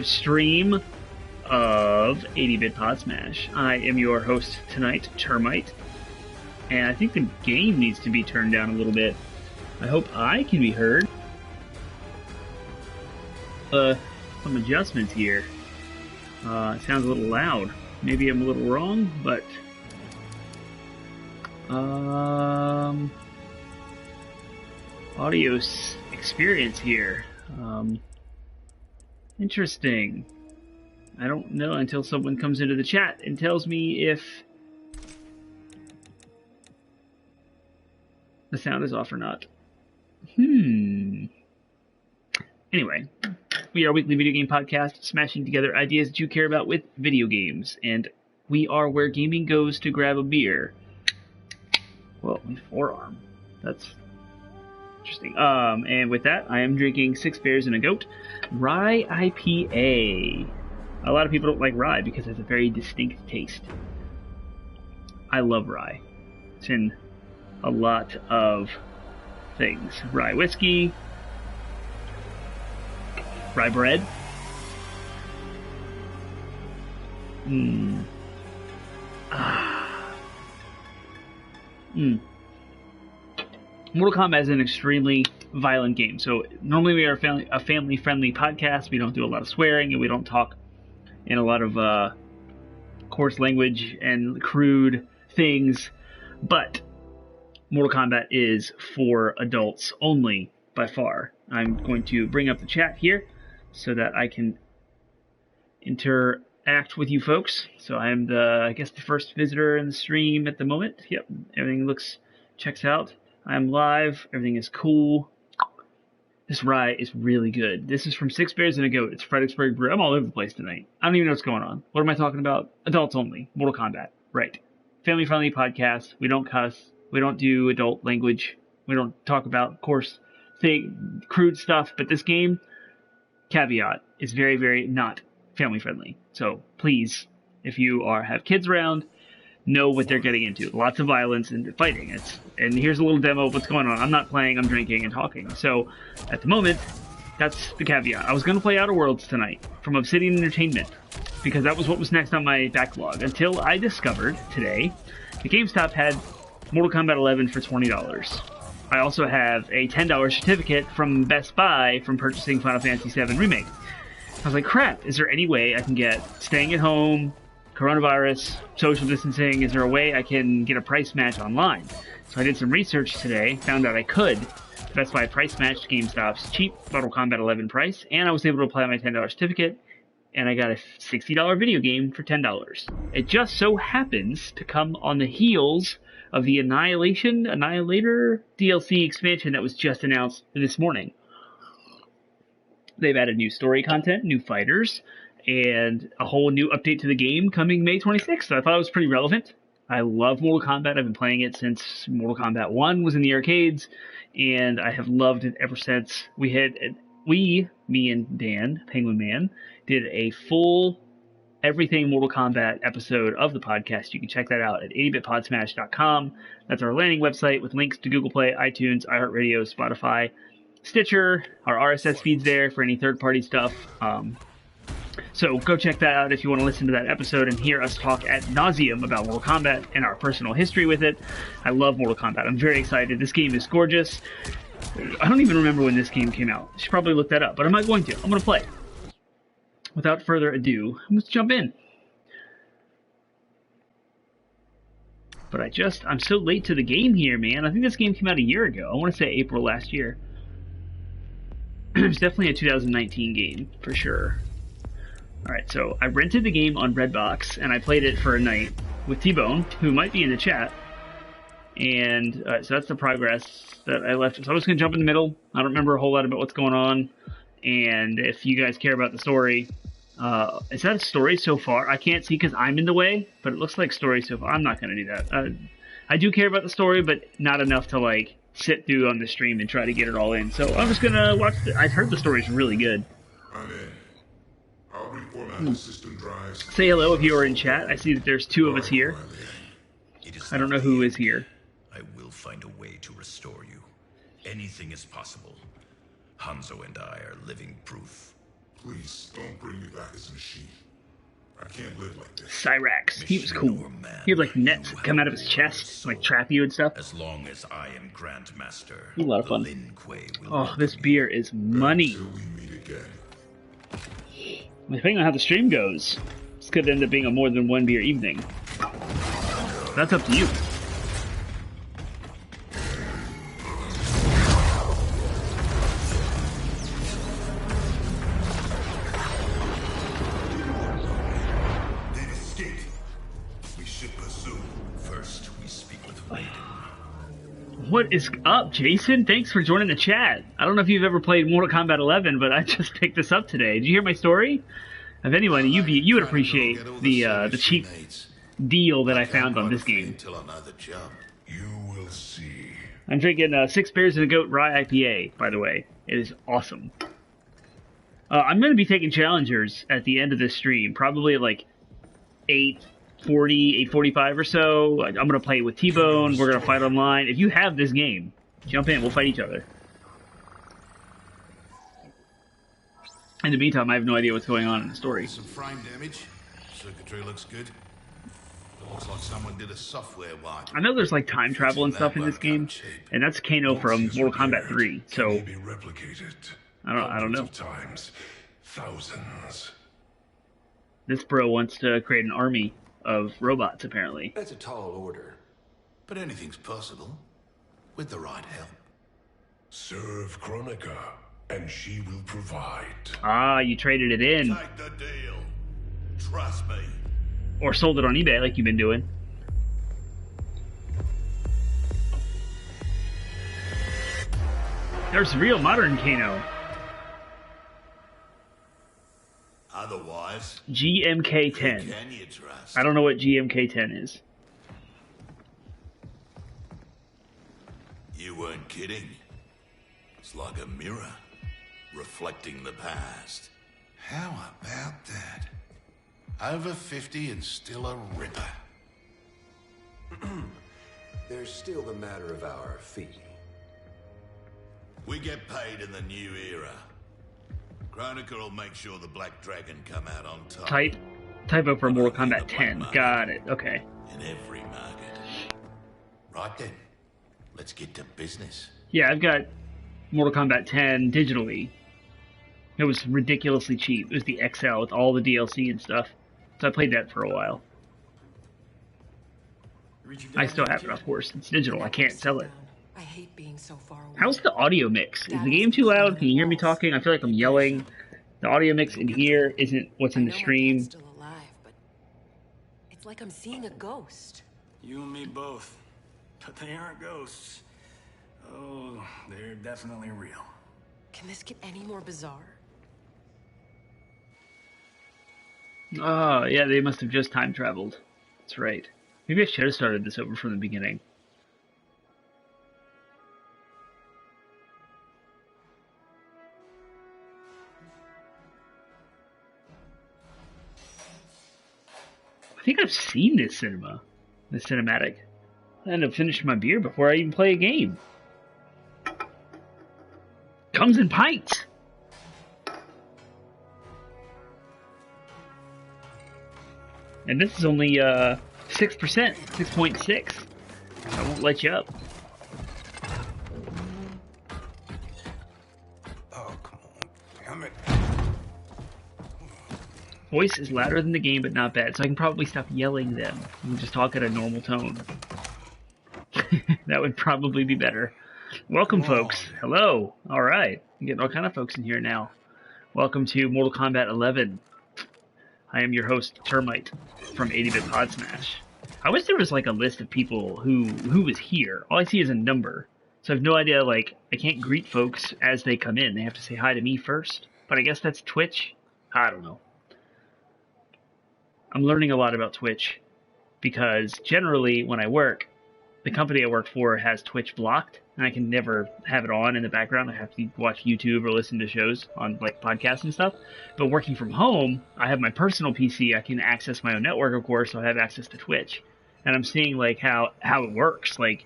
Stream of 80-Bit Pod Smash. I am your host tonight, Termite, and I think the game needs to be turned down a little bit. I hope I can be heard. Some adjustments here. It sounds a little loud. Maybe I'm a little wrong, but audio experience here. Interesting. I don't know until someone comes into the chat and tells me if the sound is off or not. Anyway, we are a weekly video game podcast, smashing together ideas that you care about with video games, and we are where gaming goes to grab a beer. Well, my forearm. That's interesting. And with that, I am drinking 6 Bears and a Goat Rye IPA. A lot of people don't like rye because it has a very distinct taste. I love rye. It's in a lot of things. Rye whiskey, rye bread. Mortal Kombat is an extremely violent game. So normally we are a family-friendly podcast. We don't do a lot of swearing and we don't talk in a lot of coarse language and crude things. But Mortal Kombat is for adults only, by far. I'm going to bring up the chat here so that I can interact with you folks. So I am the first visitor in the stream at the moment. Yep, everything checks out. I'm live. Everything is cool. This rye is really good. This is from 6 Bears and a Goat. It's Fredericksburg Brew. I'm all over the place tonight. I don't even know what's going on. What am I talking about? Adults only. Mortal Kombat. Right. Family-friendly podcast. We don't cuss. We don't do adult language. We don't talk about coarse crude stuff. But this game, caveat, is very, very not family-friendly. So please, if you have kids around, know what they're getting into. Lots of violence and fighting. And here's a little demo of what's going on. I'm not playing, I'm drinking and talking. So at the moment, that's the caveat. I was going to play Outer Worlds tonight from Obsidian Entertainment because that was what was next on my backlog until I discovered today the GameStop had Mortal Kombat 11 for $20. I also have a $10 certificate from Best Buy from purchasing Final Fantasy VII Remake. I was like, crap, is there any way I can get staying at home, coronavirus, social distancing, is there a way I can get a price match online? So I did some research today, found out I could. That's why I price matched GameStop's cheap Mortal Kombat 11 price, and I was able to apply my $10 certificate, and I got a $60 video game for $10. It just so happens to come on the heels of the Annihilator DLC expansion that was just announced this morning. They've added new story content, new fighters, and a whole new update to the game coming May 26th. So I thought it was pretty relevant. I love Mortal Kombat. I've been playing it since Mortal Kombat 1 was in the arcades, and I have loved it ever since. Me and Dan, Penguin Man, did a full everything Mortal Kombat episode of the podcast. You can check that out at 80bitpodsmash.com. That's our landing website with links to Google Play, iTunes, iHeartRadio, Spotify, Stitcher, our RSS feeds there for any third-party stuff. So go check that out if you want to listen to that episode and hear us talk ad nauseum about Mortal Kombat and our personal history with it. I love Mortal Kombat. I'm very excited. This game is gorgeous. I don't even remember when this game came out. I should probably look that up, but I'm not going to. I'm going to play. Without further ado, let's jump in. But I'm so late to the game here, man. I think this game came out a year ago. I want to say April last year. It's definitely a 2019 game, for sure. Alright, so I rented the game on Redbox, and I played it for a night with T-Bone, who might be in the chat. And so that's the progress that I left. So I was going to jump in the middle. I don't remember a whole lot about what's going on. And if you guys care about the story, is that a story so far? I can't see because I'm in the way, but it looks like story so far. I'm not going to do that. I do care about the story, but not enough to sit through on the stream and try to get it all in. So I'm just going to watch I've heard the story's really good. Say hello if you are in chat. I see that there's 2 of us here. I don't know who is here. I will find a way to restore you. Anything is possible. Hanzo and I are living proof. Please don't bring me back as a machine. I can't live like this. Cyrax. He was cool. He had like nets come out of his chest, like trap you and stuff. As long as I am Grandmaster, A lot of fun. Lin Kuei will Oh, this beer is money. Until we meet again. Depending on how the stream goes, this could end up being a more than one beer evening. That's up to you. They've escaped. We should pursue. First, we speak with Raiden. What is up, Jason? Thanks for joining the chat. I don't know if you've ever played Mortal Kombat 11, but I just picked this up today. Did you hear my story? If anyone, you would appreciate the cheap deal that I found on this game. You will see. I'm drinking 6 Bears and a Goat Rye IPA, by the way. It is awesome. I'm going to be taking challengers at the end of this stream, probably at like 8:40, 8:45 or so. I'm going to play with T-Bone. We're going to fight online. If you have this game, jump in. We'll fight each other. In the meantime, I have no idea what's going on in the story. Some frame damage. Circuitry looks good. It looks like someone did a software wipe. I know there's like time travel and stuff in this game, and that's Kano from Mortal Kombat 3. So Can be replicated. I don't know. Hundreds of times. Thousands. This bro wants to create an army of robots, apparently. That's a tall order. But anything's possible. With the right help. Serve Chronica, and she will provide. Ah, you traded it in, Take the deal. Trust me. or sold it on eBay like you've been doing. There's real modern Kano. Otherwise, GMK10. who can you trust? I don't know what GMK10 is. You weren't kidding. It's like a mirror, reflecting the past. How about that? Over 50 and still a ripper. There's still the matter of our fee. We get paid in the new era. Chronica will make sure the Black Dragon come out on top. Typo for Mortal Kombat 10. Got it. Okay. In every market. Right then, let's get to business. Yeah, I've got Mortal Kombat 10 digitally. It was ridiculously cheap. It was the XL with all the DLC and stuff. So I played that for a while. I still have it, of course. It's digital. I can't sell it. I hate being so far away. How's the audio mix? Is the game too loud? Can you hear me talking? I feel like I'm yelling. The audio mix in here isn't what's in the I know my stream. dad's still alive, but it's like I'm seeing a ghost. You and me both. But they aren't ghosts. Oh, they're definitely real. Can this get any more bizarre? Oh, yeah, they must have just time traveled. That's right. Maybe I should have started this over from the beginning. I think I've seen this cinematic. I ended up finishing my beer before I even play a game. Comes in pints. And this is only 6%, 6.6. I won't let you up. Oh, come on. Damn it. Voice is louder than the game, but not bad, so I can probably stop yelling then and just talk at a normal tone. That would probably be better. Welcome, folks. Hello. All right. I'm getting all kind of folks in here now. Welcome to Mortal Kombat 11. I am your host, Termite, from 80-Bit Pod Smash. I wish there was like a list of people who was here. All I see is a number. So I have no idea, like, I can't greet folks as they come in. They have to say hi to me first. But I guess that's Twitch? I don't know. I'm learning a lot about Twitch because generally when I work, the company I work for has Twitch blocked, and I can never have it on in the background. I have to watch YouTube or listen to shows on like podcasts and stuff. But working from home, I have my personal PC. I can access my own network, of course, so I have access to Twitch. And I'm seeing like how it works, like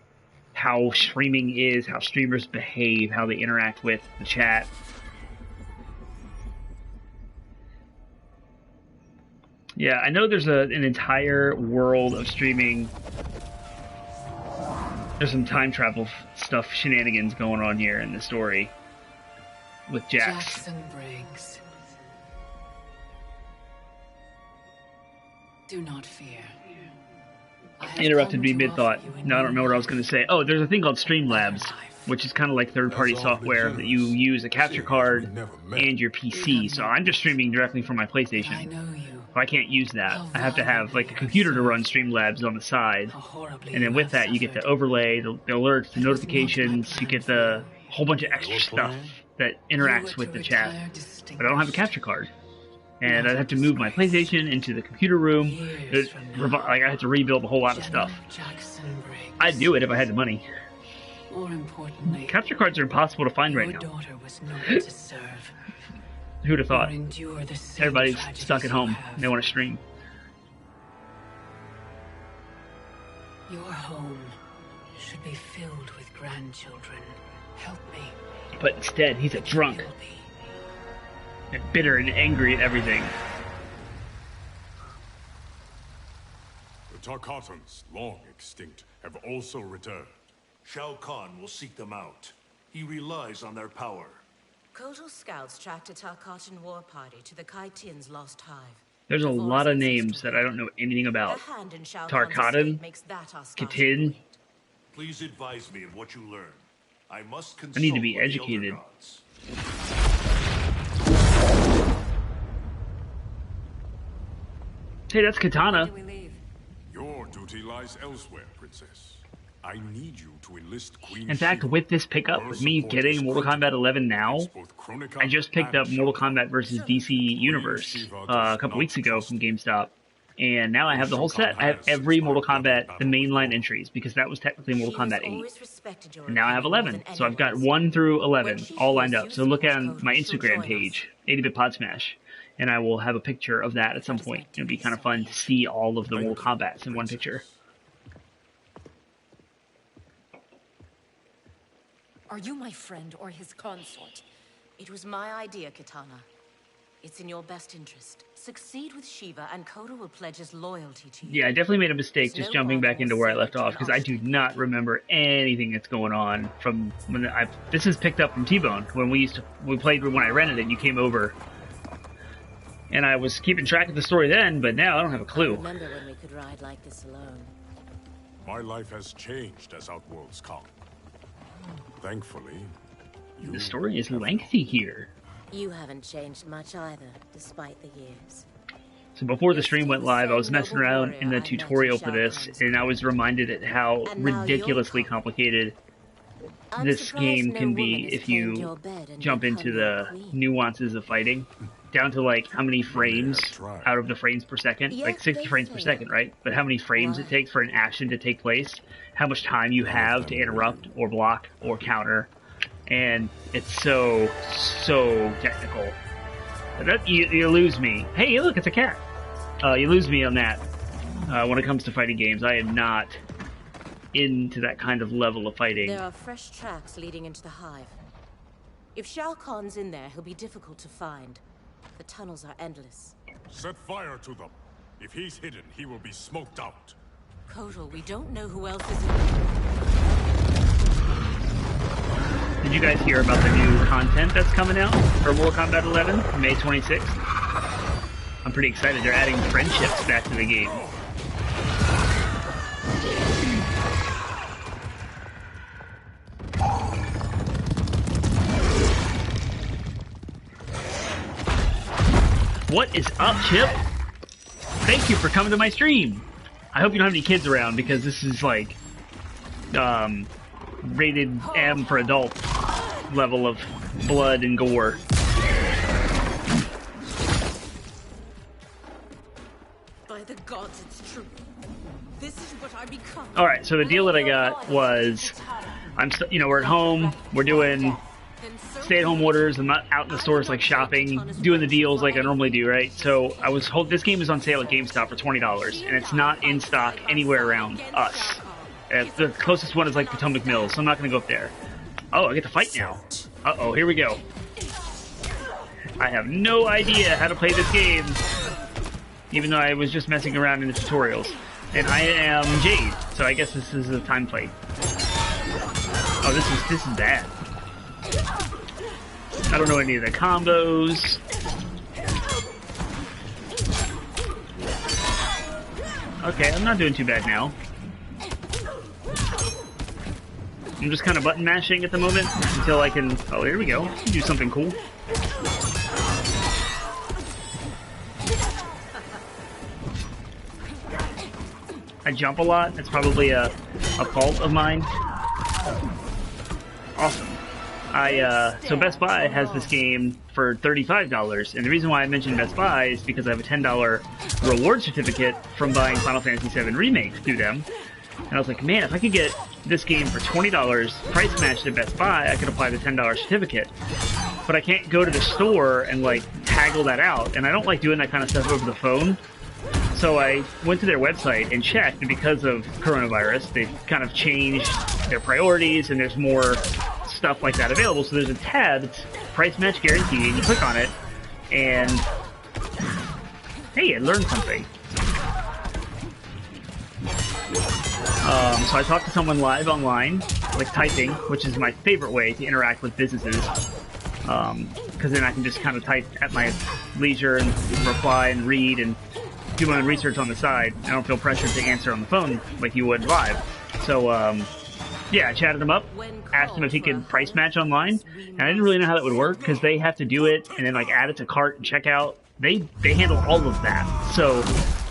how streaming is, how streamers behave, how they interact with the chat. Yeah, I know there's an entire world of streaming. There's some time travel stuff, shenanigans going on here in the story with Jax. Jackson Briggs. Do not fear. Interrupted me mid-thought. No, I don't remember what I was going to say. Oh, there's a thing called Streamlabs, which is kind of like third-party software that you use a capture card and your PC. So I'm just streaming directly from my PlayStation. I know you. I can't use that. I have to have like a computer to run Streamlabs on the side, and then with that you get the overlay, the alerts, the notifications. You get the whole bunch of extra stuff that interacts with the chat. But I don't have a capture card, and I'd have to move my PlayStation into the computer room. Like I had to rebuild a whole lot of stuff. I'd do it if I had the money. More importantly, capture cards are impossible to find right now. daughter was known to serve. Who'd have thought? Endure the same Everybody's tragedies stuck at you home. have. They want to stream. Your home should be filled with grandchildren. Help me. But instead, he's a drunk Will be. and bitter and angry at everything. The Tarkatans, long extinct, have also returned. Shao Kahn will seek them out. He relies on their power. Kotal scouts tracked a Tarkatan war party to the Kaitin's lost hive. There's a lot of names that I don't know anything about. Tarkatan, Katin. Please advise me of what you learn. I must consult I need to be with the educated. Elder Gods. Hey, that's Katana. Your duty lies elsewhere, Princess. I need you to enlist Queen In fact, Shiva. with this pickup, with me getting Mortal Kombat 11 now, I just picked up Mortal Kombat vs. DC Universe a couple weeks ago from GameStop. And now I have the whole set. I have every Mortal Kombat, the mainline entries, because that was technically Mortal Kombat 8. And now I have 11. So I've got 1 through 11 all lined up. So look on my Instagram page, 80-Bit Pod Smash, and I will have a picture of that at some point. It'll be kind of fun to see all of the Mortal Kombats in one picture. Are you my friend or his consort? It was my idea, Katana. It's in your best interest. Succeed with Shiva, and Kotal will pledge his loyalty to you. Yeah, I definitely made a mistake just jumping back into where I left off, because I do not remember anything that's going on from when this is picked up from T-Bone, when we played when I rented it, and you came over. And I was keeping track of the story then, but now I don't have a clue. Remember when we could ride like this alone? My life has changed as Outworlds come. Thankfully, The story is lengthy here. You haven't changed much either, despite the years. So before the stream went live, I was messing around in the tutorial for this, and I was reminded at how ridiculously complicated this game can be if you jump into the nuances of fighting. Down to like how many frames out of the frames per second, like 60 frames per second, right? But how many frames it takes for an action to take place, how much time you have to interrupt or block or counter, and it's so technical. That, you lose me. Hey, look, it's a cat. You lose me on that. When it comes to fighting games, I am not into that kind of level of fighting. There are fresh tracks leading into the hive. If Shao Kahn's in there, he'll be difficult to find. The tunnels are endless. set fire to them. If he's hidden, he will be smoked out. Kotal, we don't know who else is in. Did you guys hear about the new content that's coming out for Mortal Kombat 11, May 26th? I'm pretty excited. They're adding friendships back to the game. What is up, Chip? Thank you for coming to my stream. I hope you don't have any kids around, because this is like rated M for adult level of blood and gore. By the gods, it's true. This is what I become. All right, so the deal that I got was, we're at home, we're doing stay-at-home orders. I'm not out in the stores like shopping, doing the deals like I normally do, right? So this game is on sale at GameStop for $20, and it's not in stock anywhere around us. The closest one is like Potomac Mills, so I'm not going to go up there. Oh, I get to fight now. Uh-oh, here we go. I have no idea how to play this game. even though I was just messing around in the tutorials. And I am Jade, so I guess this is a time fight. Oh, this is bad. I don't know any of the combos. Okay, I'm not doing too bad now. I'm just kind of button mashing at the moment until I can... Oh, here we go. Do something cool. I jump a lot. It's probably a fault of mine. Awesome. So Best Buy has this game for $35, and the reason why I mentioned Best Buy is because I have a $10 reward certificate from buying Final Fantasy VII Remake through them. And I was like, man, if I could get this game for $20 price matched at Best Buy, I could apply the $10 certificate. But I can't go to the store and like toggle that out, and I don't like doing that kind of stuff over the phone. So I went to their website and checked, and because of coronavirus, they've kind of changed their priorities, and there's more stuff like that available. So there's a tab that's price match guarantee, and you click on it, and hey, I learned something. So I talked to someone live online, like typing, which is my favorite way to interact with businesses, because then I can just kind of type at my leisure and reply and read and do my own research on the side. I don't feel pressured to answer on the phone like you would live. So, yeah, I chatted him up, asked him if he could price match online, and I didn't really know how that would work because they have to do it and then like add it to cart and checkout. They handle all of that. So,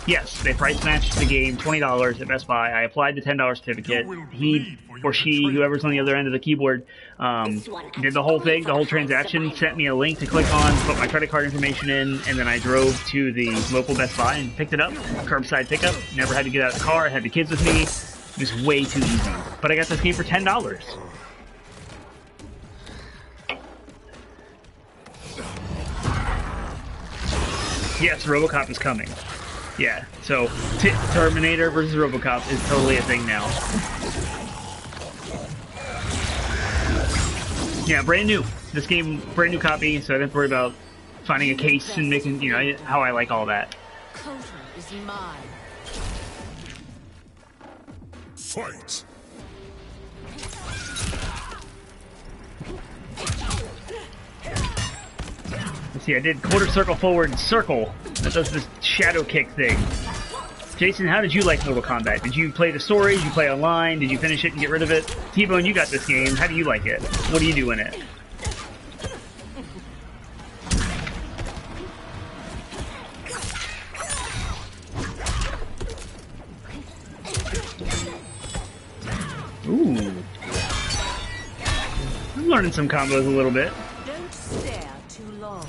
yes, they price matched the game $20 at Best Buy. I applied the $10 certificate. He or she, whoever's on the other end of the keyboard, did the whole thing, the whole transaction, sent me a link to click on, put my credit card information in, and then I drove to the local Best Buy and picked it up. Curbside pickup. Never had to get out of the car. I had the kids with me. It was way too easy. But I got this game for $10. Yes, RoboCop is coming. Yeah, so Terminator versus RoboCop is totally a thing now. Yeah, brand new. This game, brand new copy, so I don't have to worry about finding a case and making, you know, how I like all that. Kotor is mine. Fight! Let's see, I did quarter circle forward circle. That does this shadow kick thing. Jason, how did you like Mortal Kombat? Did you play the story? Did you play online? Did you finish it and get rid of it? T-Bone, you got this game. How do you like it? What do you do in it? Ooh. I'm learning some combos a little bit. Don't stare too long.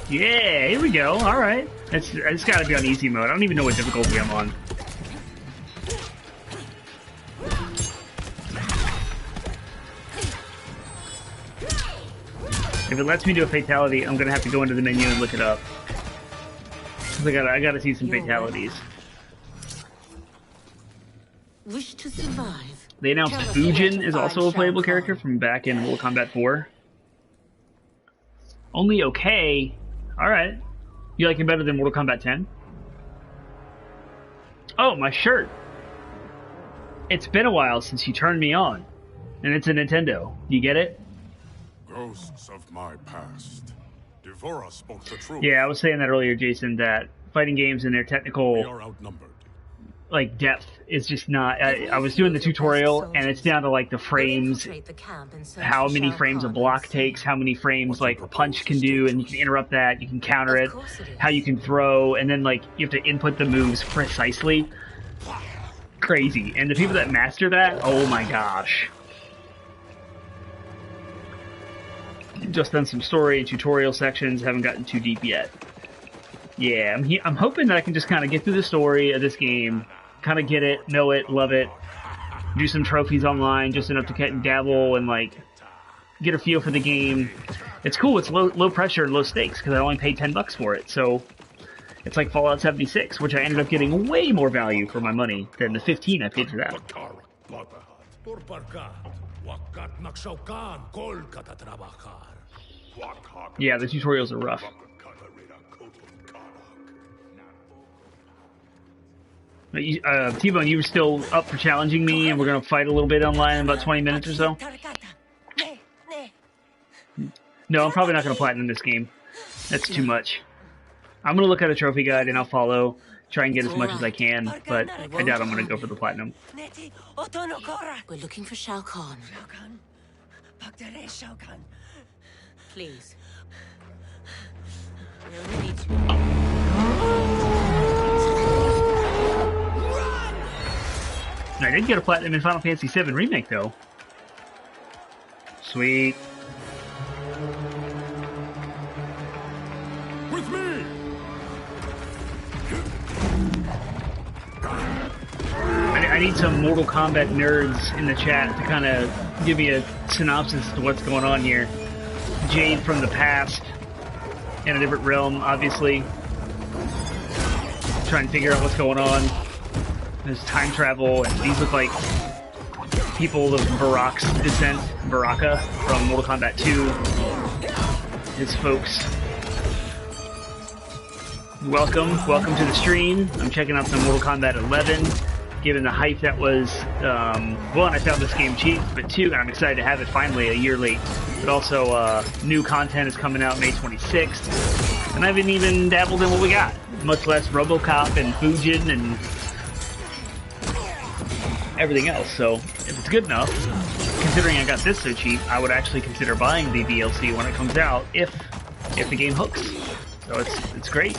Yeah, here we go. All right. It's got to be on easy mode. I don't even know what difficulty I'm on. If it lets me do a fatality, I'm gonna have to go into the menu and look it up. 'Cause I gotta see some fatalities. Wish to survive. They announced Fujin is also a playable character from back in Mortal Kombat 4. Only okay. Alright. You like it better than Mortal Kombat 10? Oh, my shirt! It's been a while since you turned me on. And it's a Nintendo. You get it? Ghosts of my past. Devora spoke the truth. Yeah, I was saying that earlier, Jason, that fighting games and their We technical are outnumbered. like depth is just not. I was doing the tutorial and it's down to like the frames, how many frames a block takes, how many frames like a punch can do, and you can interrupt that, you can counter it, how you can throw, and then like you have to input the moves precisely. Crazy. And the people that master that, oh my gosh. Just done some story tutorial sections, haven't gotten too deep yet. Yeah, I'm hoping that I can just kind of get through the story of this game, kind of get it, know it, love it, do some trophies online, just enough to dabble and like get a feel for the game. It's cool. It's low pressure and low stakes because I only paid $10 for it. So it's like Fallout 76, which I ended up getting way more value for my money than the $15 I paid for that. Yeah, the tutorials are rough. T-Bone, you were still up for challenging me, and we're gonna fight a little bit online in about 20 minutes or so? No, I'm probably not gonna platinum this game. That's too much. I'm gonna look at a trophy guide and I'll follow, try and get as much as I can, but I doubt I'm gonna go for the platinum. We're looking for Shao Kahn. Please. We only need to. I did get a platinum in Final Fantasy VII Remake, though. Sweet. With me! I need some Mortal Kombat nerds in the chat to kind of give me a synopsis to what's going on here. Jade from the past, in a different realm, obviously. Trying to figure out what's going on. There's time travel, and these look like people of Barak's descent. Baraka from Mortal Kombat 2. His folks. Welcome to the stream. I'm checking out some Mortal Kombat 11. Given the hype that was, one, I found this game cheap, but two, I'm excited to have it finally a year late. But also, new content is coming out May 26th, and I haven't even dabbled in what we got, much less RoboCop and Fujin and everything else. So, if it's good enough, considering I got this so cheap, I would actually consider buying the DLC when it comes out, if the game hooks. So it's great.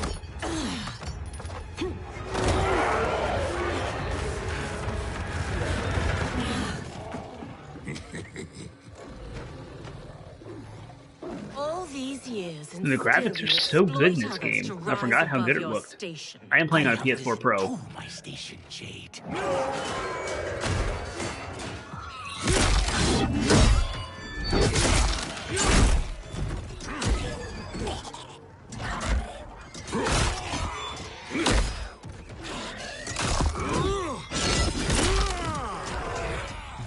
All these years, And the graphics are so good in this game. I forgot how good it looked. I am playing on a PS4 Pro. My station, Jade.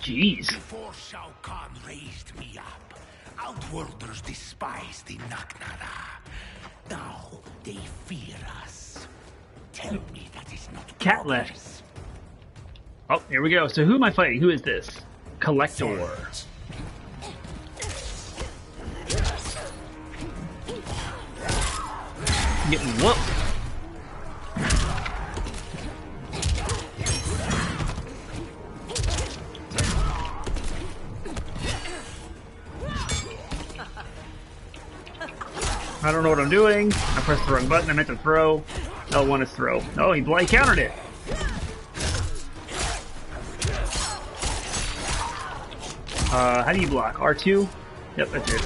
Jeez. Before Shao Kahn raised me up, Outworlders despised the Naknada. Now they fear us. Tell me that is not Cat left. Oh, here we go. So who am I fighting? Who is this? Collector. Getting whooped. I don't know what I'm doing. I pressed the wrong button. I meant to throw. L1 is throw. Oh, he countered it. How do you block? R2? Yep, that's it.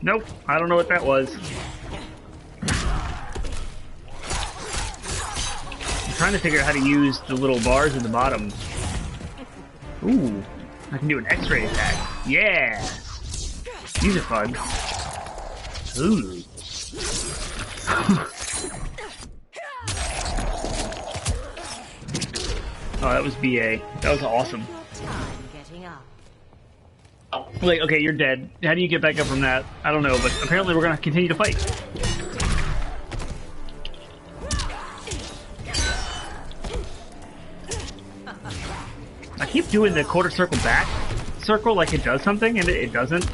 Nope, I don't know what that was. I'm trying to figure out how to use the little bars at the bottom. Ooh, I can do an X-ray attack. Yeah! These are fun. Ooh. Oh, that was BA. That was awesome. Like, okay, you're dead. How do you get back up from that? I don't know, but apparently we're gonna continue to fight. I keep doing the quarter circle back circle like it does something, and it doesn't.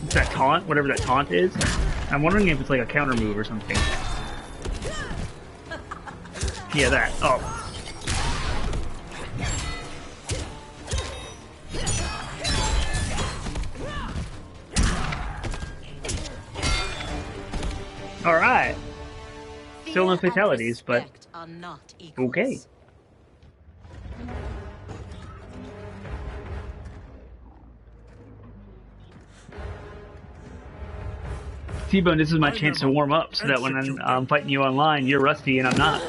It's that taunt, whatever that taunt is. I'm wondering if it's like a counter move or something. Yeah, that. Oh. Alright. Still no fatalities, but okay. T-Bone, this is my chance to warm up so that when I'm fighting you online, you're rusty and I'm not.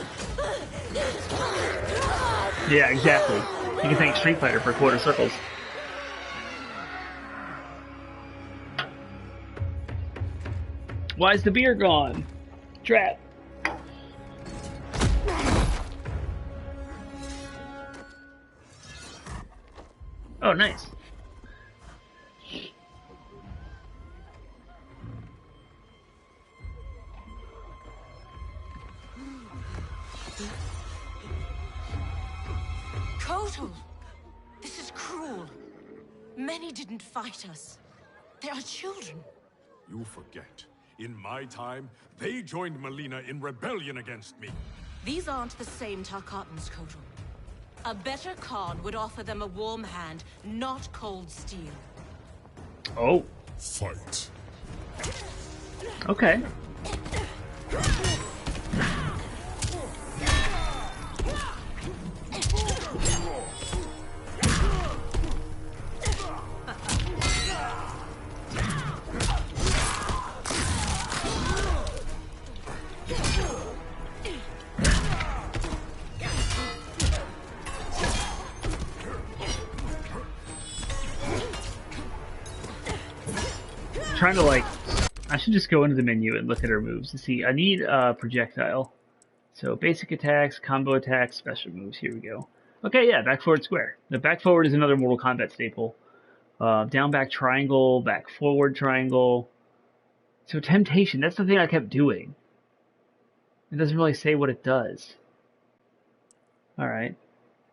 Yeah, exactly. You can thank Street Fighter for quarter circles. Why is the beer gone? Trap. Oh, nice. Kotal! This is cruel. Many didn't fight us. They are children. You forget. In my time, they joined Melina in rebellion against me. These aren't the same Tarkatans, Kotal. A better Khan would offer them a warm hand, not cold steel. Oh. Fight. Okay. Trying to like, I should just go into the menu and look at her moves to see. I need projectile. So basic attacks, combo attacks, special moves. Here we go. Okay, yeah, back forward square. The back forward is another Mortal Kombat staple. Down back triangle, back forward triangle. So temptation, that's the thing I kept doing. It doesn't really say what it does. Alright.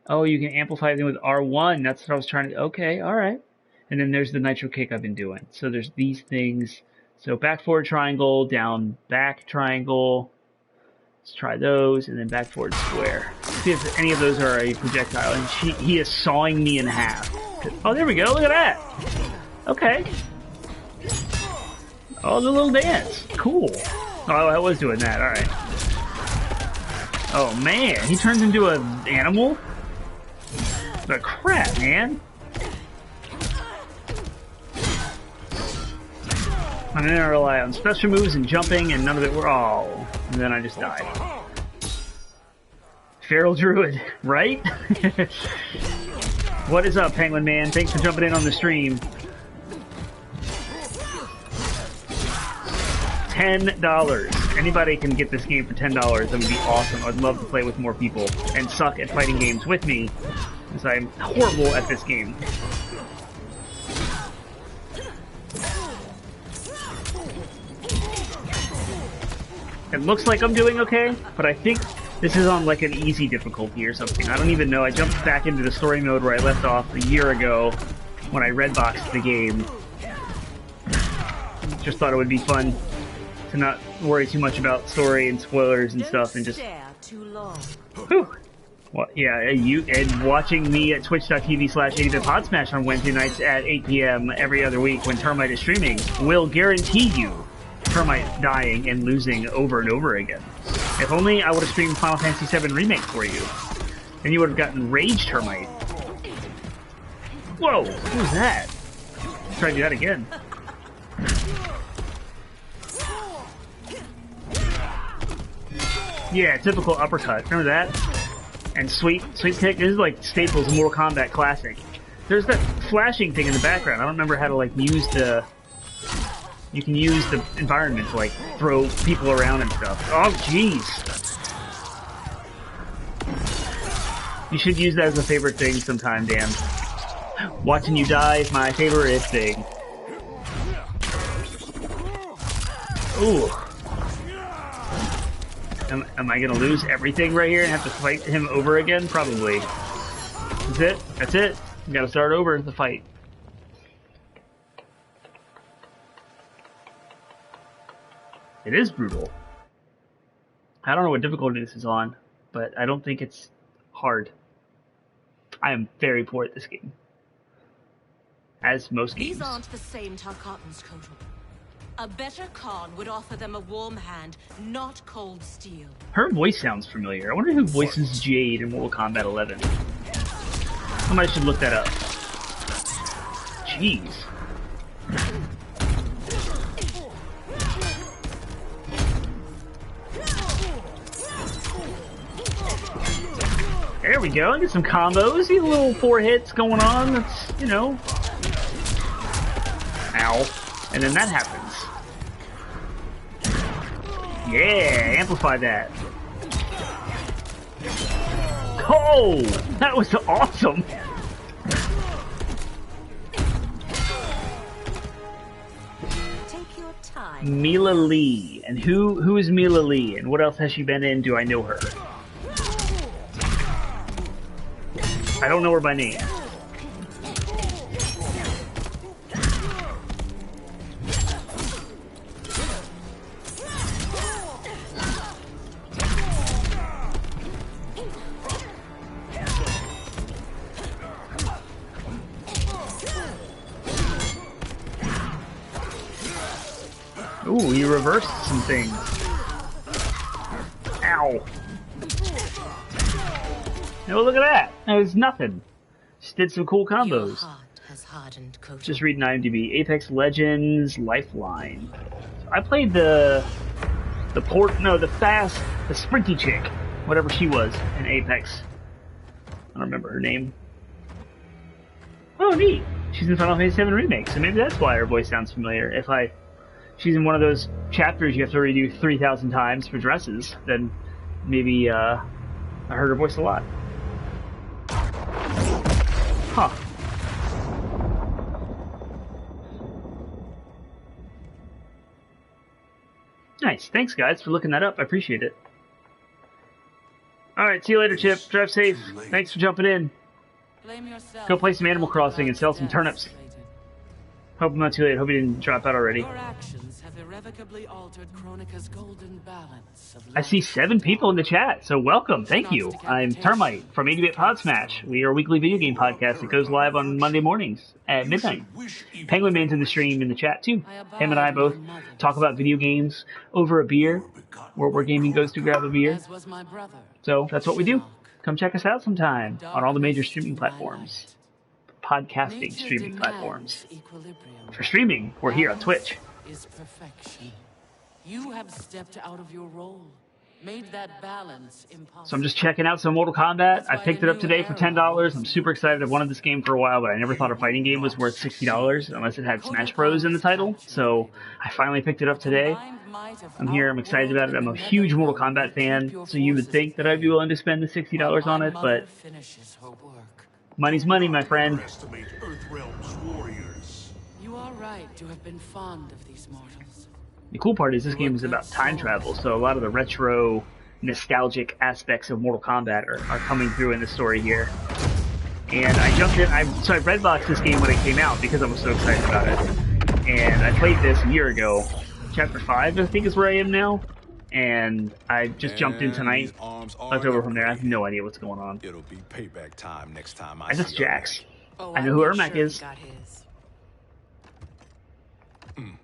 Oh, you can amplify everything with R1. That's what I was trying to... Okay, alright. And then there's the nitro kick I've been doing. So there's these things. So back forward triangle, down back triangle. Let's try those, and then back forward square. See if any of those are a projectile. And he is sawing me in half. Oh, there we go. Look at that. Okay. Oh, the little dance. Cool. Oh, I was doing that. All right. Oh, man. He turns into an animal? The crap, man. I'm gonna rely on special moves and jumping, and none of it were all. And then I just died. Feral Druid, right? What is up, Penguin Man? Thanks for jumping in on the stream. $10. Anybody can get this game for $10. That would be awesome. I'd love to play with more people and suck at fighting games with me, because I'm horrible at this game. It looks like I'm doing okay, but I think this is on like an easy difficulty or something. I don't even know. I jumped back into the story mode where I left off a year ago when I redboxed the game. Just thought it would be fun to not worry too much about story and spoilers and stuff and just... Whew. Well, yeah, you and watching me at twitch.tv/80bit-podsmash on Wednesday nights at 8 p.m. every other week when Termite is streaming will guarantee you Termite dying and losing over and over again. If only I would have streamed Final Fantasy VII Remake for you. Then you would have gotten Rage Termite. Whoa, what was that? Let's try to do that again. Yeah, typical uppercut. Remember that? And sweep kick. This is like staples of Mortal Kombat Classic. There's that flashing thing in the background. I don't remember how to like use the... You can use the environment to like throw people around and stuff. Oh, jeez. You should use that as a favorite thing sometime, Dan. Watching you die is my favorite thing. Ooh. Am I gonna lose everything right here and have to fight him over again? Probably. That's it. That's it. You gotta start over the fight. It is brutal. I don't know what difficulty this is on, but I don't think it's hard. I am very poor at this game. As most games. These aren't the same Tarkatans, Kotal. A better Khan would offer them a warm hand, not cold steel. Her voice sounds familiar. I wonder who voices Jade in Mortal Kombat 11. Somebody should look that up. Jeez. There we go. Get some combos. See the little 4 hits going on. That's, you know. Ow. And then that happens. Yeah, amplify that. Oh, that was awesome. time. Mila Lee. And who is Mila Lee? And what else has she been in? Do I know her? I don't know her by name. Ooh, he reversed some things. Ow. Oh, look at that. That was nothing. Just did some cool Your combos. heart has hardened, Koto. Just reading IMDb. Apex Legends Lifeline. I played the sprinty chick, whatever she was, in Apex. I don't remember her name. Oh, neat. She's in Final Fantasy VII Remake, so maybe that's why her voice sounds familiar. She's in one of those chapters you have to redo 3,000 times for dresses, then maybe I heard her voice a lot. Huh. Nice. Thanks, guys, for looking that up. I appreciate it. Alright, see you later, Chip. Drive safe. Thanks for jumping in. Go play some Animal Crossing and sell some turnips. Hope I'm not too late. Hope you didn't drop out already. Your actions have irrevocably altered Kronika's golden balance of I see 7 people in the chat, so welcome. Thank you. I'm Termite from 80-Bit Pod Smash. We are a weekly video game podcast that goes live on Monday mornings at midnight. Penguin Man's in the stream in the chat too. Him and I both talk about video games over a beer, where gaming goes to grab a beer. as was my brother. So that's what we do. Come check us out sometime on all the major streaming platforms. Podcasting Nature streaming demands platforms. equilibrium. For streaming, we're here on Twitch. Is perfection. You have stepped out of your role, made that balance impossible. So I'm just checking out some Mortal Kombat. I picked it up today for $10. I'm super excited. I've wanted this game for a while, but I never thought a fighting game was worth $60 unless it had Smash Bros in the title. So I finally picked it up today. I'm here. I'm excited about it. I'm a huge Mortal Kombat fan, so you would think that I'd be willing to spend the $60 on it, but money's money, my friend. Underestimate Earthrealm's warriors. You are right to have been fond of these mortals. The cool part is this game is about time travel, so a lot of the retro, nostalgic aspects of Mortal Kombat are coming through in the story here. And I jumped in, so I redboxed this game when it came out because I was so excited about it. And I played this a year ago. Chapter 5, I think, is where I am now. And I just jumped in tonight. Left over from there. I have no idea what's going on. It'll be payback time next time I just Jax. Oh, I know who Ermac is.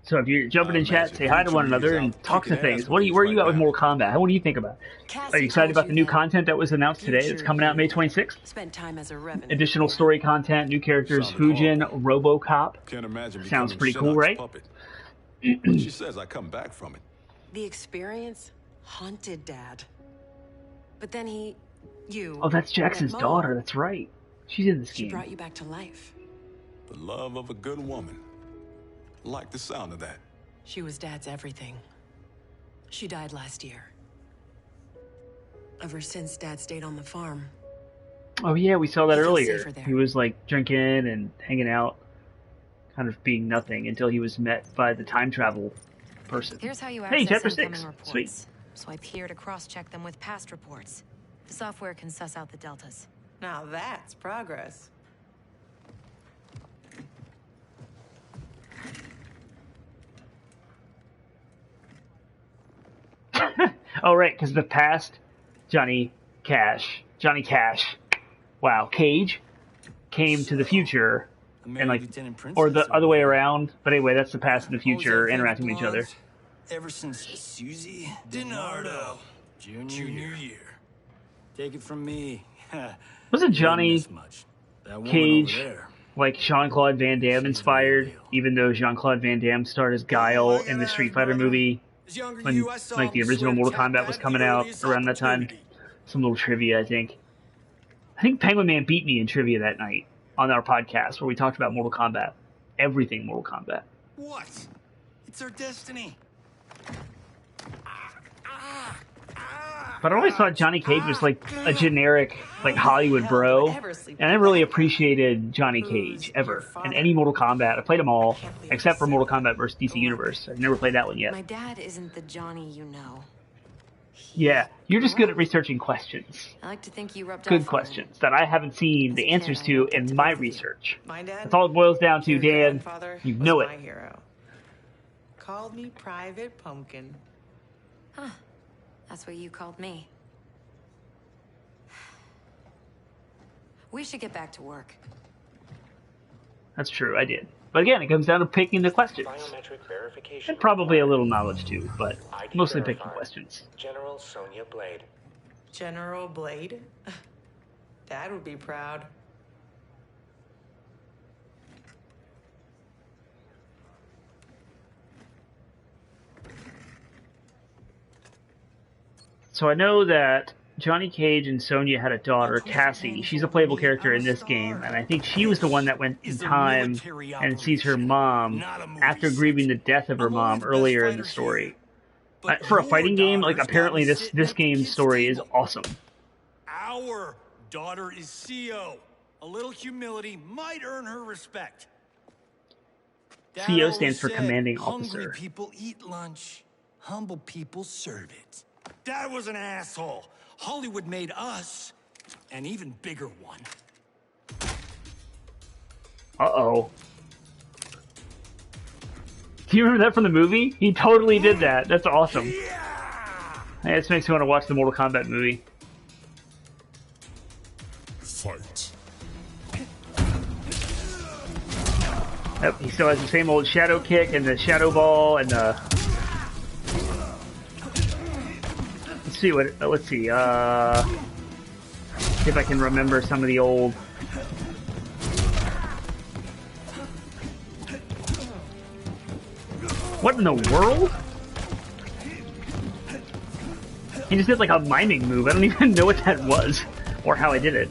So if you're jumping in chat, say hi to one another and talk to things. Where are you at with Mortal Kombat? What do you think about it? Are you excited about the new content that was announced today? It's coming out May 26th. Spent time as a revenant. Additional story content, new characters, Fujin, RoboCop. Can't imagine Sounds becoming pretty cool, Shinnok's right? puppet. But she says I come back from it. The experience haunted Dad. But then Oh, that's Jackson's met daughter. Mom. That's right. She's in this She game. brought you back to life. The love of a good woman. Like the sound of that. She was Dad's everything. She died last year. Ever since Dad stayed on the farm. Oh yeah, we saw that He feels earlier. safer there. He was like drinking and hanging out, kind of being nothing until he was met by the time travel person. Here's how you Hey, access chapter incoming 6. reports. Sweet. Swipe here to cross-check them with past reports. The software can suss out the deltas. Now that's progress. Oh right, because the past Johnny Cash, wow, Cage came to the future, and like, or the other way around. But anyway, that's the past and the future interacting with each other. Ever since Susie DiNardo, junior year. Take it from me. Wasn't Johnny That woman Cage over there. like Jean-Claude Van Damme inspired? Even though Jean-Claude Van Damme starred as Guile in the Street Fighter movie when like the original Mortal Kombat was coming out around that time. Some little trivia, I think. I think Penguin Man beat me in trivia that night on our podcast where we talked about Mortal Kombat. Everything Mortal Kombat. What? It's our destiny. But I always thought Johnny Cage was like a generic, like Hollywood bro, and I never really appreciated Johnny Cage ever in any Mortal Kombat. I played them all except for Mortal Kombat vs. DC Universe. I've never played that one yet. My dad isn't the Johnny you know. Yeah, you're just good at researching questions. I like to think you rubbed Good questions that I haven't seen the answers to in my research. That's all it boils down to, Dan. You know it. My hero. Called me Private Pumpkin. Huh. That's what you called me. We should get back to work. That's true, I did. But again, it comes down to picking the questions. And probably a little knowledge too, but mostly picking questions. General Sonya Blade. General Blade? Dad would be proud. So I know that Johnny Cage and Sonya had a daughter, Cassie. She's a playable character in this game, and I think she was the one that went in time and sees her mom after grieving the death of her mom earlier in the story. For a fighting game, like apparently this game's story is awesome. Our daughter is CO. A little humility might earn her respect. CO stands for Commanding Officer. Hungry people eat lunch. Humble people serve it. Dad was an asshole. Hollywood made us an even bigger one. Uh-oh. Do you remember that from the movie? He totally did that. That's awesome. Hey, this makes me want to watch the Mortal Kombat movie. Fight. Yep, he still has the same old shadow kick and the shadow ball and the... Let's see what... let's see, see if I can remember some of the old... What in the world? He just did like a miming move. I don't even know what that was or how I did it.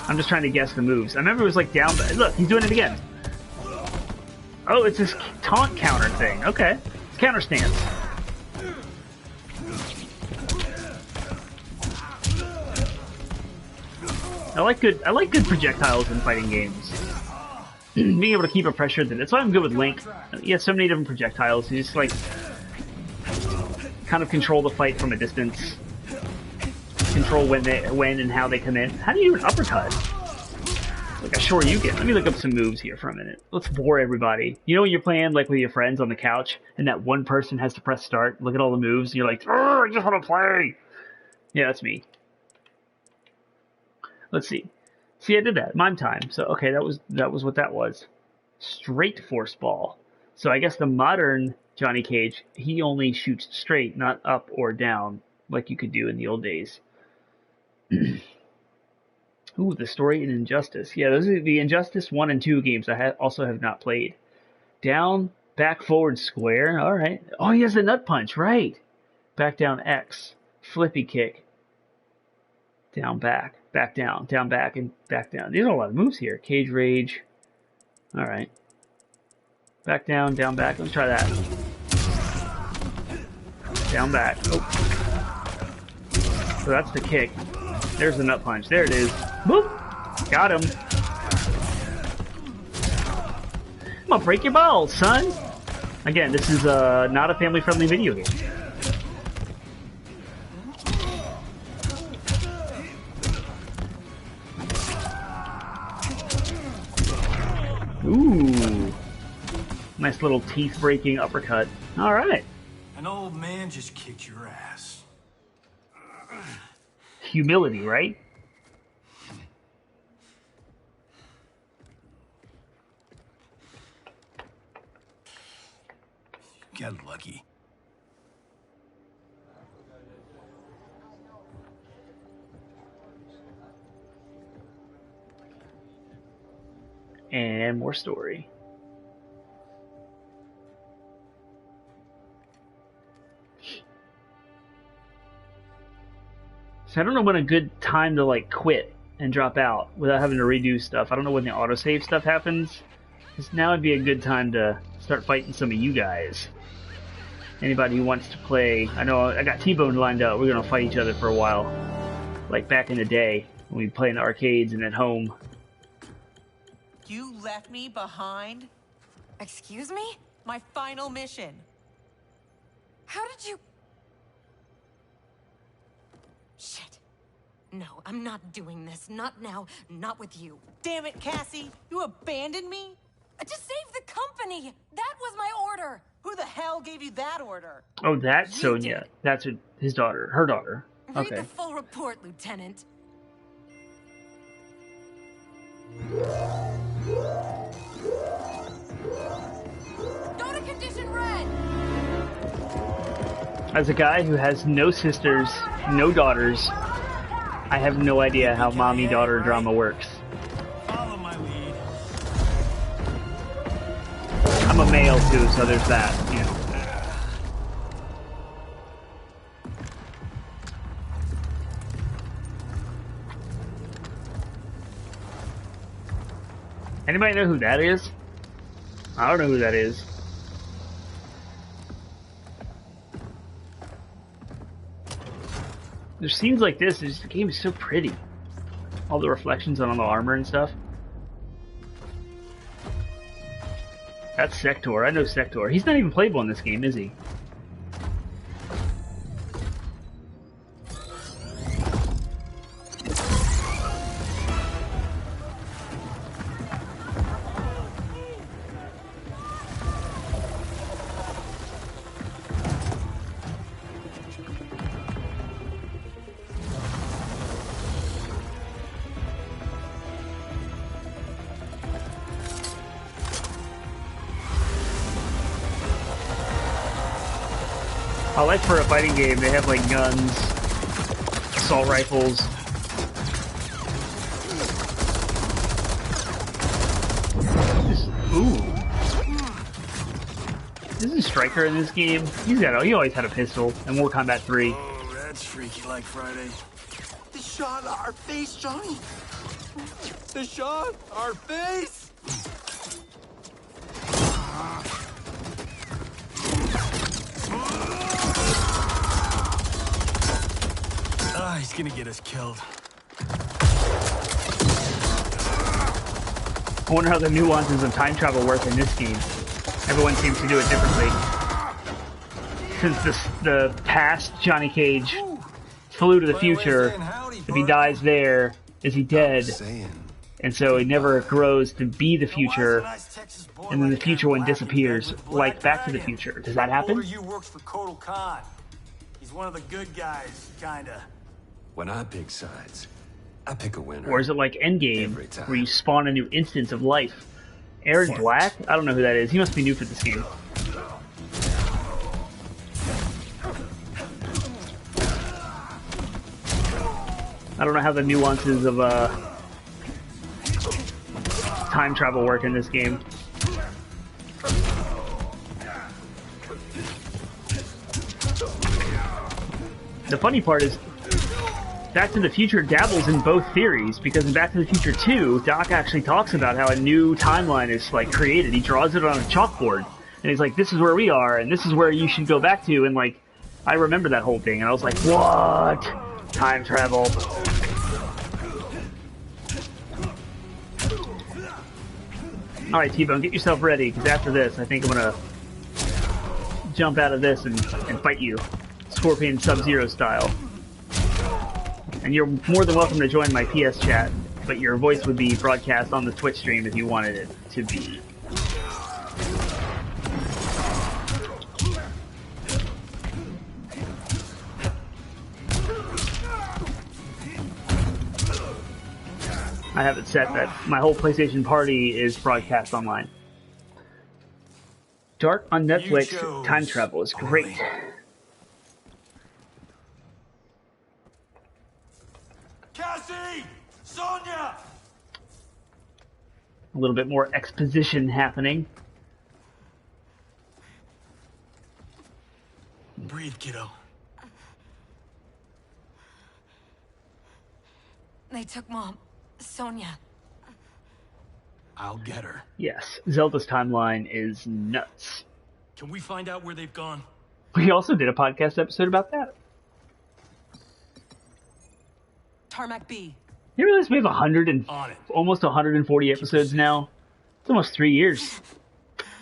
I'm just trying to guess the moves. I remember it was like down... Look, he's doing it again. Oh, it's this taunt counter thing. Okay. It's counter stance. I like good projectiles in fighting games. Being able to keep a pressure, that's why I'm good with Link. He has so many different projectiles. You just like kind of control the fight from a distance. Control when and how they come in. How do you do an uppercut? Like a Shoryuken. Let me look up some moves here for a minute. Let's bore everybody. You know when you're playing like with your friends on the couch and that one person has to press start, look at all the moves, and you're like, I just want to play. Yeah, that's me. Let's see. See, I did that. Mime time. So okay, that was what that was. Straight force ball. So I guess the modern Johnny Cage, he only shoots straight, not up or down, like you could do in the old days. Ooh, the story in Injustice. Yeah, those are the Injustice 1 and 2 games I also have not played. Down, back, forward, square. All right. Oh, he has the nut punch, right. Back, down, X. Flippy kick. Down, back down, back, and back down. These are a lot of moves here. Cage Rage. All right. Back, down, back. Let's try that. Down, back. Oh. So that's the kick. There's the nut punch. There it is. Boop. Got him. I'm gonna break your balls, son. Again, this is not a family-friendly video game. Ooh. Nice little teeth-breaking uppercut. All right. An old man just kicked your ass. Humility, right? Get lucky. And more story. So I don't know when a good time to like quit and drop out without having to redo stuff. I don't know when the autosave stuff happens. Because now would be a good time to start fighting some of you guys. Anybody who wants to play, I know I got T-Bone lined up. We're gonna fight each other for a while, like back in the day when we play in the arcades and at home. You left me behind? Excuse me? My final mission. How did you... Shit. No, I'm not doing this. Not now. Not with you. Damn it, Cassie. You abandoned me? To save the company! That was my order! Who the hell gave you that order? Oh, that's Sonia. That's his daughter. Her daughter. Read Okay. the full report, Lieutenant. Go to condition red! As a guy who has no sisters, no daughters, I have no idea how mommy-daughter drama works. Follow my lead. I'm a male too, so there's that, you know. Anybody know who that is? I don't know who that is. There's scenes like this, the game is so pretty. All the reflections on all the armor and stuff. That's Sector. I know Sector. He's not even playable in this game, is he? I like for a fighting game, they have like guns, assault rifles. Ooh. Isn't Stryker in this game? He always had a pistol in Mortal Kombat 3. Oh, that's freaky like Friday. They shot our face, Johnny. They shot our face. He's gonna get us killed. I wonder how the nuances of time travel work in this game. Everyone seems to do it differently. Since the past Johnny Cage flew to the future, if he dies there, is he dead? And so he never grows to be the future, and then the future one disappears, like Back to the Future. Does that happen? You works for Kotal Khan. He's one of the good guys, kinda. When I pick sides, I pick a winner. Or is it like Endgame, where you spawn a new instance of life? Aaron Black? I don't know who that is. He must be new for this game. I don't know how the nuances of time travel work in this game. The funny part is, Back to the Future dabbles in both theories, because in Back to the Future 2, Doc actually talks about how a new timeline is like created. He draws it on a chalkboard, and he's like, this is where we are, and this is where you should go back to, and like, I remember that whole thing, and I was like, what? Time travel. Alright, T-Bone, get yourself ready, because after this, I think I'm gonna jump out of this and fight you. Scorpion Sub-Zero style. And you're more than welcome to join my PS chat, but your voice would be broadcast on the Twitch stream if you wanted it to be. I have it set that my whole PlayStation party is broadcast online. Dark on Netflix, time travel is great. Cassie! Sonia! A little bit more exposition happening. Breathe, kiddo. They took Mom. Sonia. I'll get her. Yes, Zelda's timeline is nuts. Can we find out where they've gone? We also did a podcast episode about that. Tarmac B. You realize we have almost 140 episodes now? It's almost 3 years.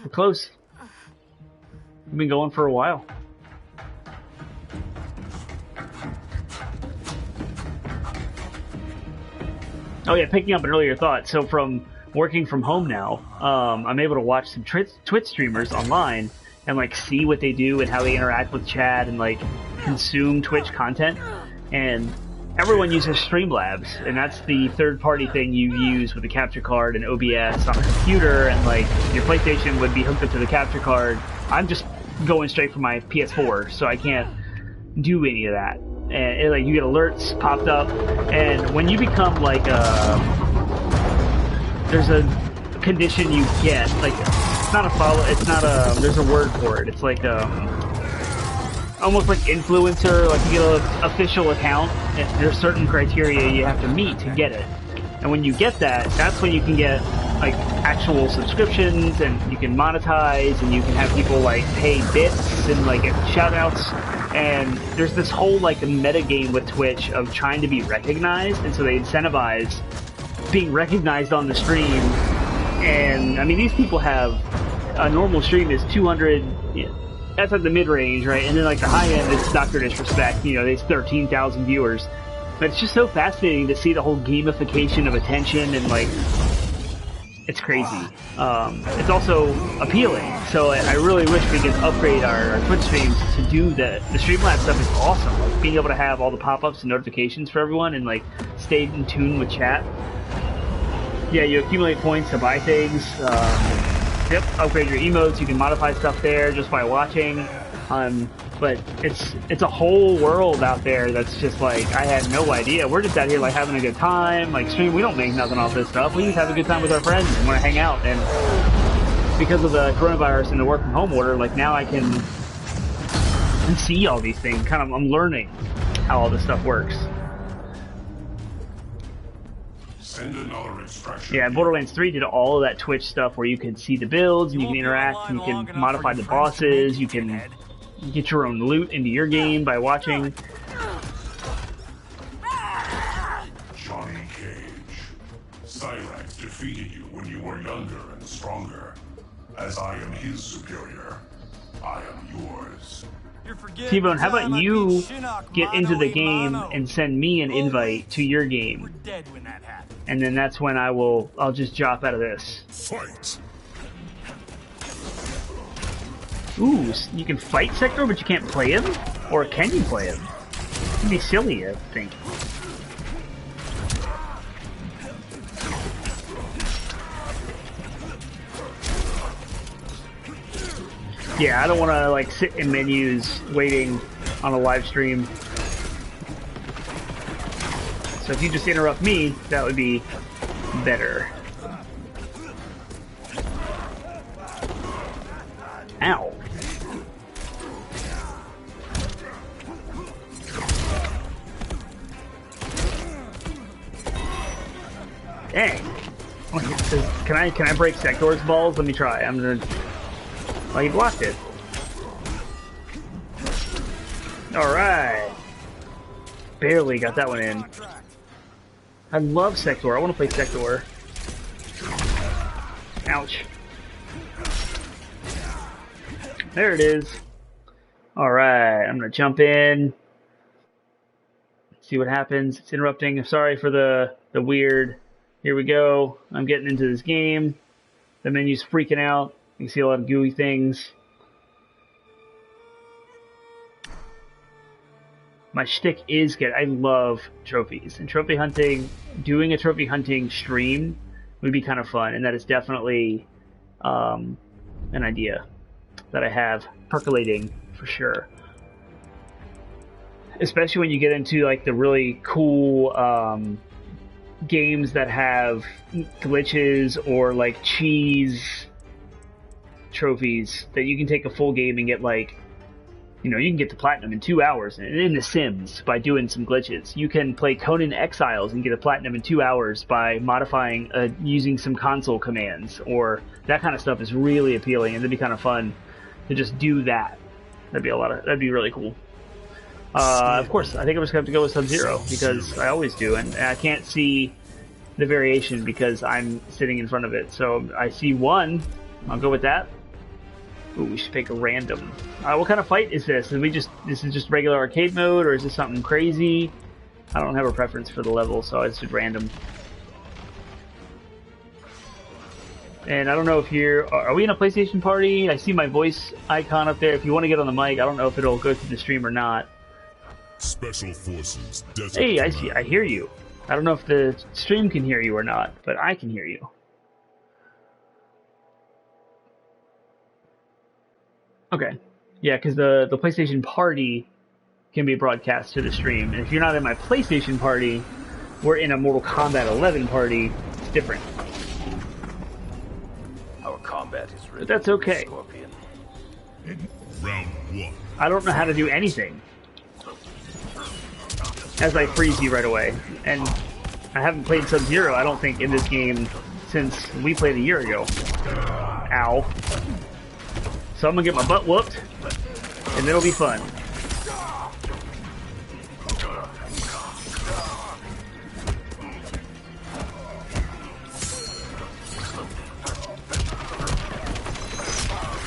We're close. We've been going for a while. Oh yeah, picking up an earlier thought. So from working from home now, I'm able to watch some Twitch streamers online and like see what they do and how they interact with chat and like consume Twitch content. And everyone uses Streamlabs, and that's the third-party thing you use with the capture card and OBS on a computer, and like your PlayStation would be hooked up to the capture card. I'm just going straight from my PS4, so I can't do any of that. And like you get alerts popped up, and when you become like there's a condition you get, like it's not a follow, it's not a, there's a word for it. It's like almost like influencer, like you get an official account, and there's certain criteria you have to meet to get it. And when you get that, that's when you can get like actual subscriptions, and you can monetize, and you can have people like pay bits and like get shout outs. And there's this whole like meta game with Twitch of trying to be recognized, and so they incentivize being recognized on the stream. And I mean, these people have a normal stream is 200, you know, that's like the mid-range, right? And then like the high end is Dr. Disrespect, you know, there's 13,000 viewers. But it's just so fascinating to see the whole gamification of attention, and like, it's crazy. It's also appealing. So I really wish we could upgrade our Twitch streams to do the Streamlabs stuff is awesome. Like being able to have all the pop-ups and notifications for everyone and like stay in tune with chat. Yeah, you accumulate points to buy things. Yep, upgrade your emotes. You can modify stuff there just by watching. But it's a whole world out there that's just like, I had no idea. We're just out here like having a good time, like stream. We don't make nothing off this stuff. We just have a good time with our friends and want to hang out. And because of the coronavirus and the work from home order, like now I can see all these things. Kind of, I'm learning how all this stuff works. Send another extraction. Yeah, Borderlands 3 did all of that Twitch stuff where you can see the builds, and you can interact, and you can modify the bosses, you can get your own loot into your game by watching. Johnny Cage. Cyrax defeated you when you were younger and stronger. As I am his superior, I am yours. T-Bone, how about you get into the game and send me an invite to your game? And then that's when I'll just drop out of this. Fight! Ooh, you can fight Sector, but you can't play him? Or can you play him? It'd be silly, I think. Yeah, I don't want to like sit in menus waiting on a live stream. So if you just interrupt me, that would be better. Ow. Dang. Can I break Sector's balls? Let me try. I'm gonna. Oh, he blocked it. Alright. Barely got that one in. I love Sector. I want to play Sector. Ouch. There it is. Alright, I'm gonna jump in. See what happens. It's interrupting. I'm sorry for the weird. Here we go. I'm getting into this game. The menu's freaking out. You can see a lot of gooey things. My shtick is good. I love trophies. And trophy hunting, doing a trophy hunting stream would be kind of fun. And that is definitely an idea that I have percolating for sure. Especially when you get into like the really cool games that have glitches or like cheese trophies that you can take a full game and get like, you know, you can get the platinum in 2 hours in The Sims by doing some glitches. You can play Conan Exiles and get a platinum in 2 hours by modifying, using some console commands, or that kind of stuff is really appealing, and it'd be kind of fun to just do that. That'd be really cool. Of course, I think I'm just gonna have to go with Sub-Zero because I always do, and I can't see the variation because I'm sitting in front of it. So I see one. I'll go with that. Ooh, we should pick a random. What kind of fight is this? This is just regular arcade mode, or is this something crazy? I don't have a preference for the level, so I just did random. And I don't know if are we in a PlayStation party? I see my voice icon up there. If you want to get on the mic, I don't know if it'll go through the stream or not. Special Forces. Desert Hey, Command. I hear you. I don't know if the stream can hear you or not, but I can hear you. Okay. Yeah, because the PlayStation party can be broadcast to the stream. And if you're not in my PlayStation party, we're in a Mortal Kombat 11 party. It's different. Our combat is ready. But that's okay. Scorpion. Round 1. I don't know how to do anything. As I freeze you right away. And I haven't played Sub-Zero, I don't think, in this game since we played a year ago. Ow. So I'm gonna get my butt whooped, and it'll be fun.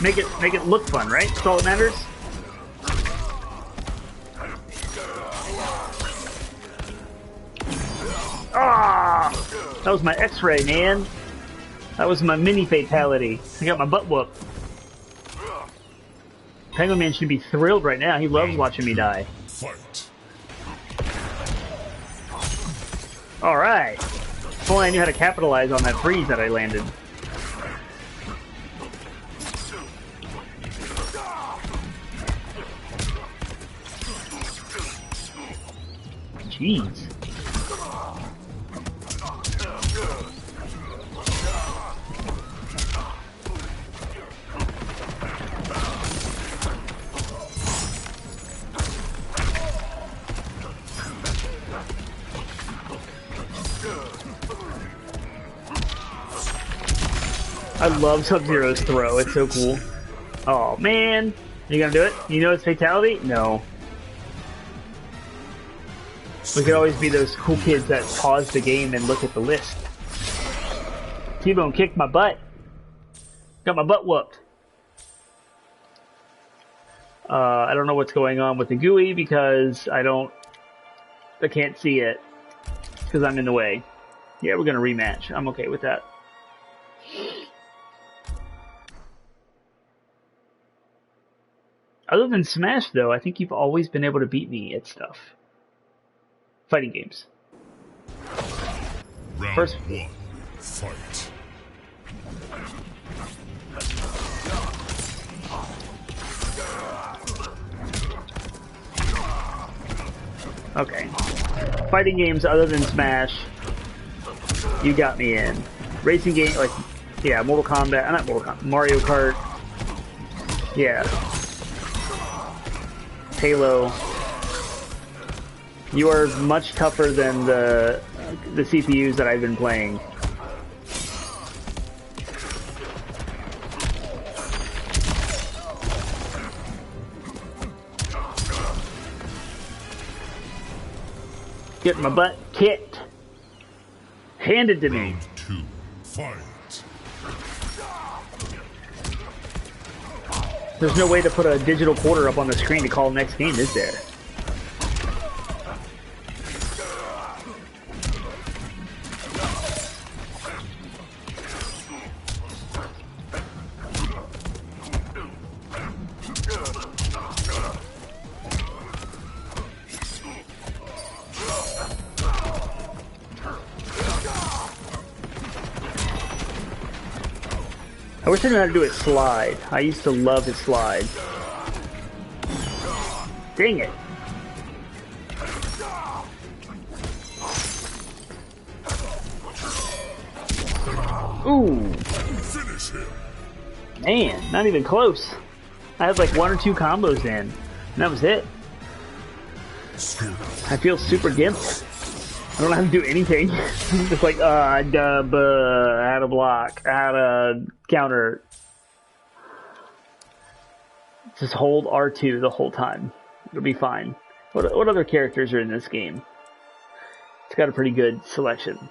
Make it look fun, right? That's all that matters. Ah! That was my X-ray, man. That was my mini fatality. I got my butt whooped. Penguin Man should be thrilled right now. He loves watching me die. Fight. Alright. If only I knew how to capitalize on that freeze that I landed. Jeez. I love Sub-Zero's throw. It's so cool. Oh, man. You gonna do it? You know it's fatality? No. We could always be those cool kids that pause the game and look at the list. T-Bone kicked my butt. Got my butt whooped. I don't know what's going on with the GUI because I can't see it because I'm in the way. Yeah, we're gonna rematch. I'm okay with that. Other than Smash, though, I think you've always been able to beat me at stuff. Fighting games. Round First 1. Fight. Okay. Fighting games other than Smash, you got me in. Racing game, like, yeah, Mortal Kombat, not Mortal Kombat, Mario Kart. Yeah. Halo. You are much tougher than the CPUs that I've been playing. Getting my butt kicked. Handed to me. Round 2. Fight. There's no way to put a digital quarter up on the screen to call next game, is there? I wish I knew how to do his slide. I used to love his slide. Dang it. Ooh. Finish him. Man, not even close. I had like 1 or 2 combos in, and that was it. I feel super gimped. I don't know how to do anything. Just like, how to block, how to counter. Just hold R2 the whole time. It'll be fine. What other characters are in this game? It's got a pretty good selection.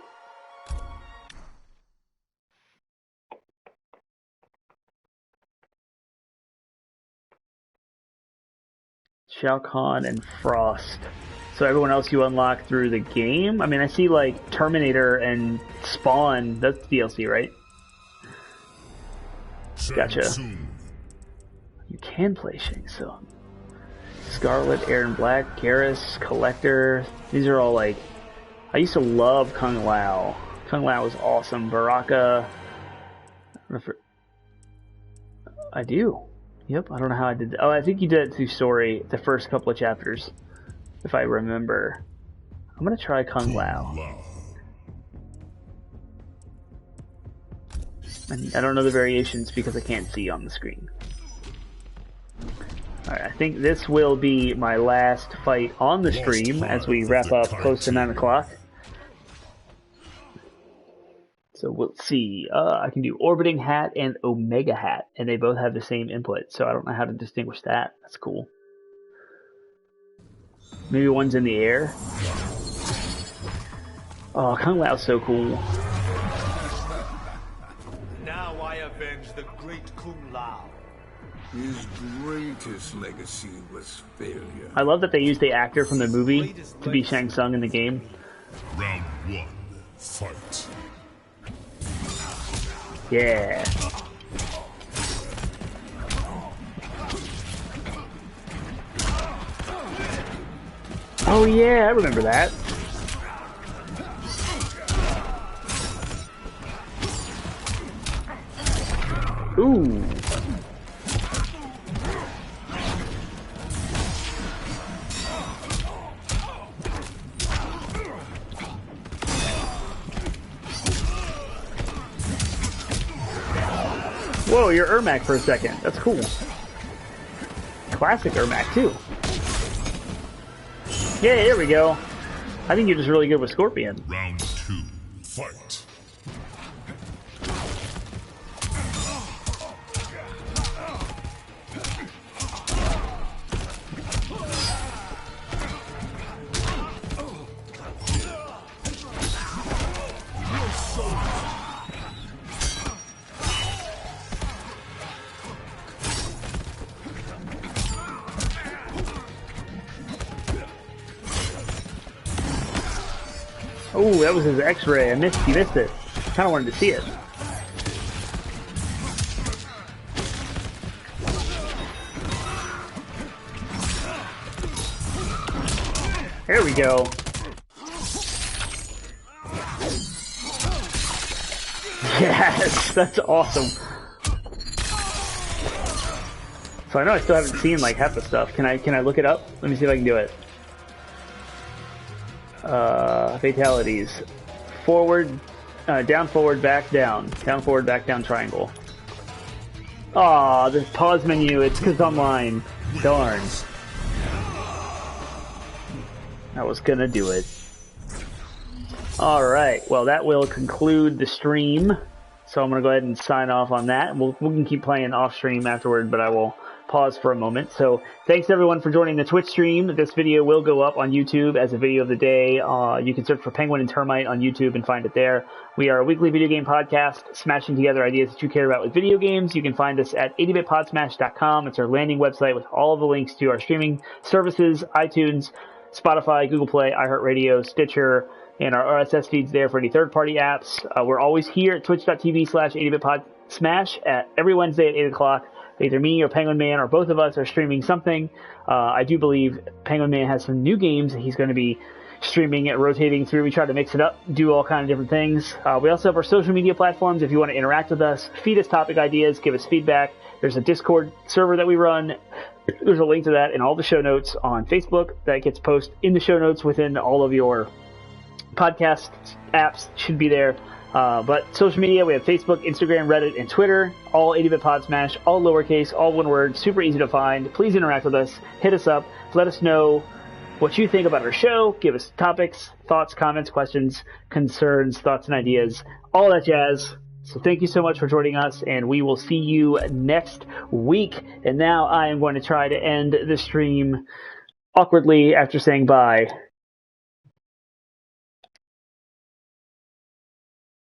Shao Kahn and Frost. So everyone else you unlock through the game? I mean, I see like Terminator and Spawn. That's DLC, right? Gotcha. You can play Shang Tsung. Scarlet, Aaron Black, Garrus, Collector. These are all like... I used to love Kung Lao. Kung Lao was awesome. Baraka. I do. Yep, I don't know how I did that. Oh, I think you did it through story, the first couple of chapters, if I remember. I'm going to try Kung Lao. And I don't know the variations because I can't see on the screen. Alright, I think this will be my last fight on the stream as we wrap up close to 9 o'clock. So we'll see. I can do Orbiting Hat and Omega Hat, and they both have the same input, so I don't know how to distinguish that. That's cool. Maybe one's in the air. Oh, Kung Lao's so cool. Now I avenge the great Kung Lao. His greatest legacy was failure. I love that they used the actor from the movie to be Shang Tsung in the game. Round 1, fight. Yeah. Oh yeah, I remember that. Ooh. Whoa, you're Ermac for a second. That's cool. Classic Ermac, too. Yeah, there we go. I think you're just really good with Scorpion. Round 2, fight. Oh, that was his X-ray. You missed it. Kind of wanted to see it. There we go. Yes, that's awesome. So I know I still haven't seen like half the stuff. Can I look it up? Let me see if I can do it. Fatalities. Forward, down, forward, back, down. Down, forward, back, down, triangle. Aw, the pause menu, it's because online. Darn. I was gonna do it. Alright, well that will conclude the stream. So I'm gonna go ahead and sign off on that. We can keep playing off stream afterward, but I will pause for a moment. So thanks everyone for joining the Twitch stream. This video will go up on YouTube as a video of the day. You can search for Penguin and Termite on YouTube and find it there. We are a weekly video game podcast, smashing together ideas that you care about with video games. You can find us at 80bitpodsmash.com. It's our landing website with all of the links to our streaming services, iTunes, Spotify, Google Play, iHeartRadio, Stitcher, and our RSS feeds there for any third-party apps. We're always here at twitch.tv/80bitpodsmash every Wednesday at 8 o'clock. Either me or Penguin Man or both of us are streaming something. I do believe Penguin Man has some new games that he's going to be streaming it, rotating through. We try to mix it up, do all kind of different things. We also have our social media platforms. If you want to interact with us, feed us topic ideas, give us feedback. There's a Discord server that we run. There's a link to that in all the show notes on Facebook. That gets posted in the show notes within all of your podcast apps. Should be there. But social media, we have Facebook, Instagram, Reddit, and Twitter. All 80-bit pod smash, all lowercase, all one word, super easy to find. Please interact with us. Hit us up. Let us know what you think about our show. Give us topics, thoughts, comments, questions, concerns, thoughts, and ideas. All that jazz. So thank you so much for joining us, and we will see you next week. And now I am going to try to end the stream awkwardly after saying bye.